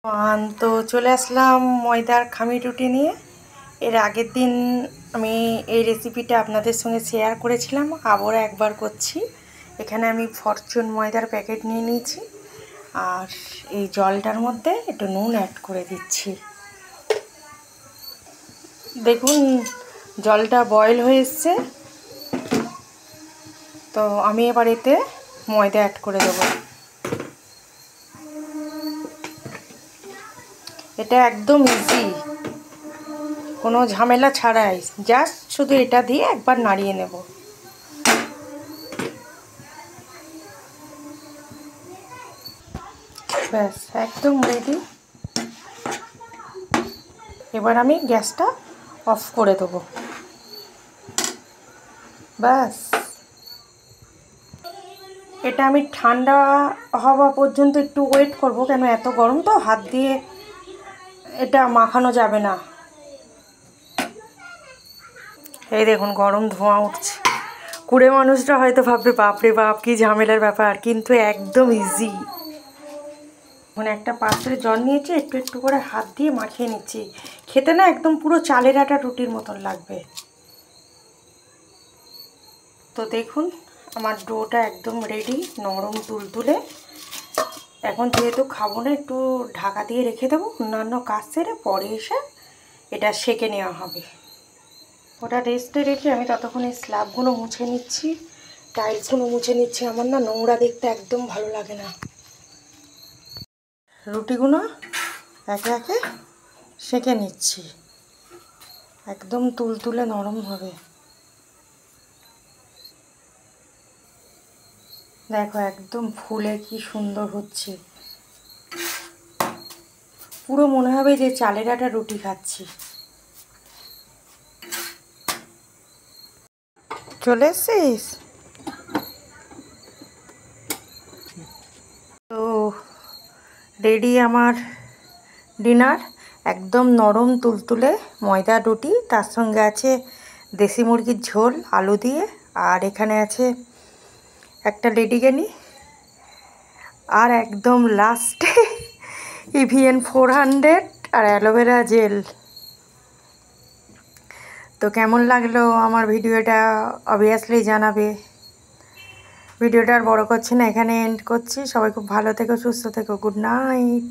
তো চলে আসলাম ময়দার খামির রুটি নিয়ে। এর আগের দিন আমি এই রেসিপিটা আপনাদের সঙ্গে শেয়ার করেছিলাম, আবার একবার করছি। এখানে আমি ফরচুন ময়দার প্যাকেট নিয়ে নিয়েছি, আর এই জলটার মধ্যে একটু নুন অ্যাড করে দিচ্ছি। দেখুন জলটা বয়েল হয়ে এসছে, তো আমি এবার এতে ময়দা অ্যাড করে দেবো। এটা একদম ইজি, কোনো ঝামেলা ছাড়াই, জাস্ট শুধু এটা দিয়ে একবার নাড়িয়ে নেব। ব্যাস একদম রেডি। এবার আমি গ্যাসটা অফ করে দেবো। ব্যাস এটা আমি ঠান্ডা হওয়া পর্যন্ত একটু ওয়েট করব, কেন এত গরম তো হাত দিয়ে এটা মাখানো যাবে না। এই দেখুন গরম ধোঁয়া উঠছে। কুড়ে মানুষরা হয়তো ভাববে বাপরে বাপ কী ঝামেলার ব্যাপার, কিন্তু একদম ইজি। মানে একটা পাত্রে জল নিয়েছি, একটু একটু করে হাত দিয়ে মাখিয়ে নিচ্ছি। খেতে না একদম পুরো চালের আটা রুটির মতন লাগবে। তো দেখুন আমার ডোটা একদম রেডি, নরম তুলতুলে। এখন যেহেতু খাবো না, একটু ঢাকা দিয়ে রেখে দেবো, অন্যান্য কাজ সেরে পরে এসে এটা সেঁকে নেওয়া হবে। ওটা রেস্টে রেখে আমি ততক্ষণ এই স্ল্যাবগুলো মুছে নিচ্ছি, টাইলসগুলো মুছে নিচ্ছি। আমার না নোংরা দেখতে একদম ভালো লাগে না। রুটিগুলো একে একে সেঁকে নিচ্ছি, একদম তুলতুলে নরম হবে। দেখো একদম ফুলে কি সুন্দর হচ্ছে, পুরো মনে হবে যে চালের আটা রুটি খাচ্ছি। চলে এসছিস? তো রেডি আমার ডিনার, একদম নরম তুলতুলে ময়দা রুটি, তার সঙ্গে আছে দেশি মুরগির ঝোল আলু দিয়ে, আর এখানে আছে একটা লেডিকেনি, আর একদম লাস্টে EVN 400 আর অ্যালোভেরা জেল। তো কেমন লাগলো আমার ভিডিওটা অবভিয়াসলি জানাবে। ভিডিওটা আর বড় করছি না, এখানে এন্ড করছি। সবাই খুব ভালো থেকো, সুস্থ থেকো। Good night.